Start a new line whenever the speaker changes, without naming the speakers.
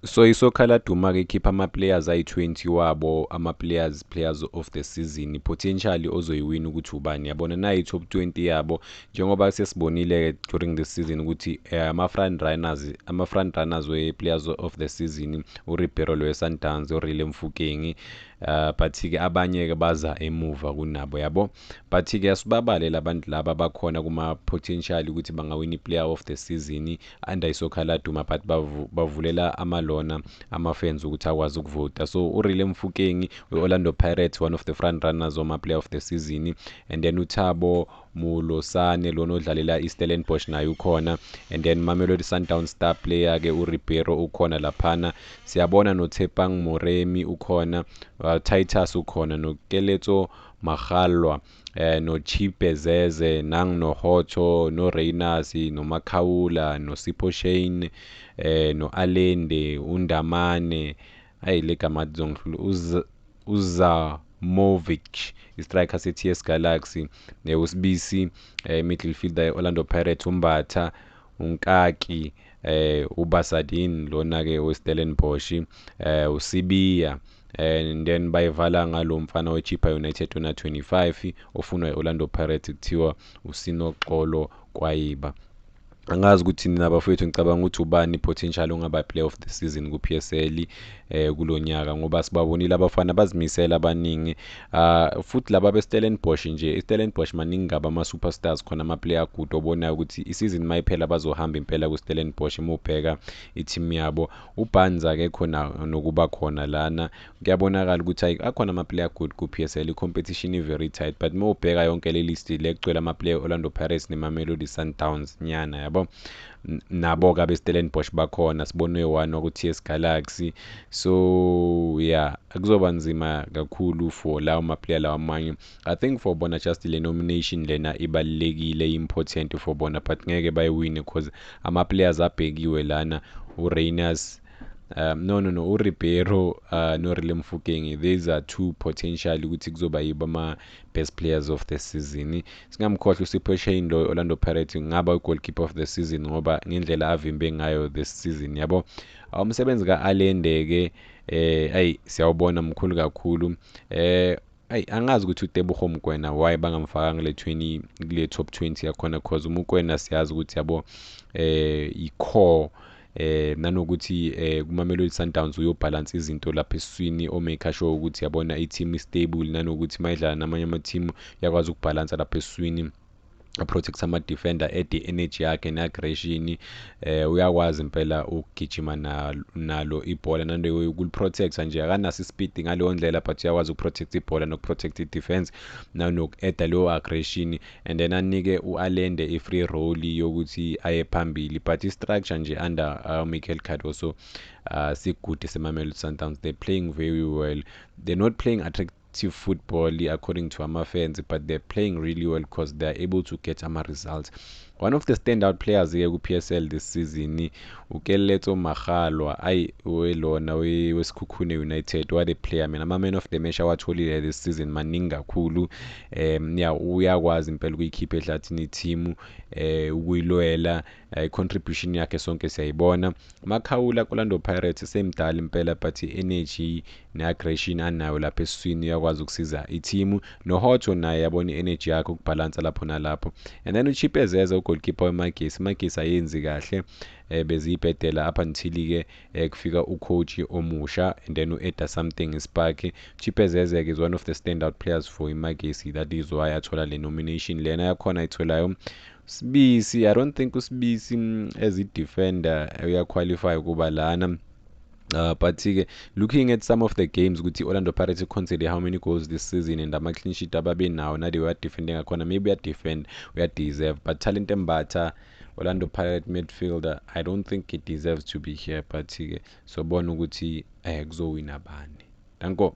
So isokhala duma ke ikhipha ama-players ayi-20 wabo players of the season potentially ozoyiwina ukuthi ubani yabona nayi top 20 yabo njengoba sesibonile ke during the season ukuthi ama-front runners we-players of the season uRibeiro we-Sundowns uRille Mofokeng but-ke abanye-ke baza emuva kunabo yabo but-ke asibabale labantu laba bakhona kuma-potential ukuthi bangawina i-player of the season under isokhala duma but bavulela amalona ama-fans ukuthi akwazi ukuvota so uRille Mofokeng we-Orlando Pirates one of the front runners wama-player of the season and then uThabo Molosane lona odlalela iStellenbosch naye ukhona and then Mamelodi Sundowns star player ke uRibeiro ukhona laphana siyabona noTshepang Moremi ukhona Titus ukhona noKeletso Magalwa noChipe Zeze noHotho noReyners noMakhawula noSipho Shane no-Alende uNdamane legama lizongihlula Uzamovic istriker se-TS Galaxy uSibisi middle fielder e-Orlando Pirates uMbatha uNkaki uBasadin lona-ke weStellenbosch uSibiya and then bayivala ngalo mfana weChippa United una 25 ofunwa e-Orlando Pirates kuthiwa uSinoxolo Kwayiba angazi ukuthi nina bafowethu ngicabanga ukuthi ubani potential ongaba player of the season ku-PSL kulonyaka ngoba sibabonile abafana bazimisela abaningi futhi laba beStellenbosch nje iStellenbosch maningi ngaba ama-superstars khona ama-player good obonayo ukuthi isizini mayiphela bazohamba impela kuStellenbosch mawubheka i-team yabo uBanza ke khona nokuba khona lana kuyabonakala ukuthi akhona ama-player good ku-PSL i-competition i-very tight but mawubheka yonke le list legcwele ama-player Orlando Pirates neMamelodi Sundowns nyana yabo nabo-ke abeStellenbosch bakhona sibone one waku-TS Galaxy so yeah akuzoba nzima kakhulu for lawo ma-player lawa amanye I think for bona just le nomination lena ibalulekile important for bona but ngeke bayiwine because ama-players abhekiwe lana uReyners no uRibeiro noRille Mofokeng these are two potential ukuthi kuzoba yibo ama-best players of the season singamkhohlwa uSipho Shane lo Orlando Pirates ngaba i-goalkeeper of the season ngoba ngendlela avimbe ngayo this season yabo umsebenzi ka-Alende ke siyawubona mkhulu kakhulu angazi ukuthi uTebogo Mokoena why bangamfakanga kule top 20 yakhona cause uMokoena siyazi ukuthi yabo i-core nanokuthi kuMamelodi Sundowns uyobhalansa izinto lapha esiswini o-make sure ukuthi yabona i-team stable nanokuthi mayidlala namanye ama-team yakwazi ukubhalansa lapha esiswini protect ama-defender ede energy yakhe ne-aggression uyakwazi impela ukugijima nalo ibhola nando ukuliprotecta nje akanaso ispeed ngaleyo ndlela but uyakwazi ukuprotect ibhola nokuprotect i-defense nanoku-eda leyo aggression and then anike u-Alende i-free role yokuthi aye phambili but i-structure nje under Michael Cardoso si-good seMamelodi Sundowns they're playing very well they're not playing football according to ama-fans but they're playing really well because they're able to get ama-results one of the standout players here ku-PSL this season uKeletso Magalwa welona weSikhukhune United what a player man ama-man of the match awatholile this season maningi kakhulu uyakwazi impela ukuyikhipha ehlathini i-team ukuyilwela i-contribution yakhe sonke siyayibona Makhawula Orlando Pirates semdala impela but i-energy ne-aggression anayo lapha esiswini uyakwazi ukusiza i-team noHotho naye yabona i-energy yakhe ukubhalansa lapho nalapho and then uChipe Zeze ugoalkeeper weMagesi ayenzi kahle beziyibhedela up until-ke kufika ucoach omusha and then u-eda something Spark Chipe Zeze is one of the standout players for iMagesi that is why athola le nomination lena yakhona ayitholayo Sibisi I don't think uSibisi as a defender uyaqualify kuba lana but looking at some of the games ukuthi Orlando Pirates consider how many goals this season and ama clean sheet ababe nawo nade we are defending akhona maybe we are deserve but talent embatha Orlando Pirates midfielder I don't think it deserves to be here but sobona ukuthi kuzowina bani danko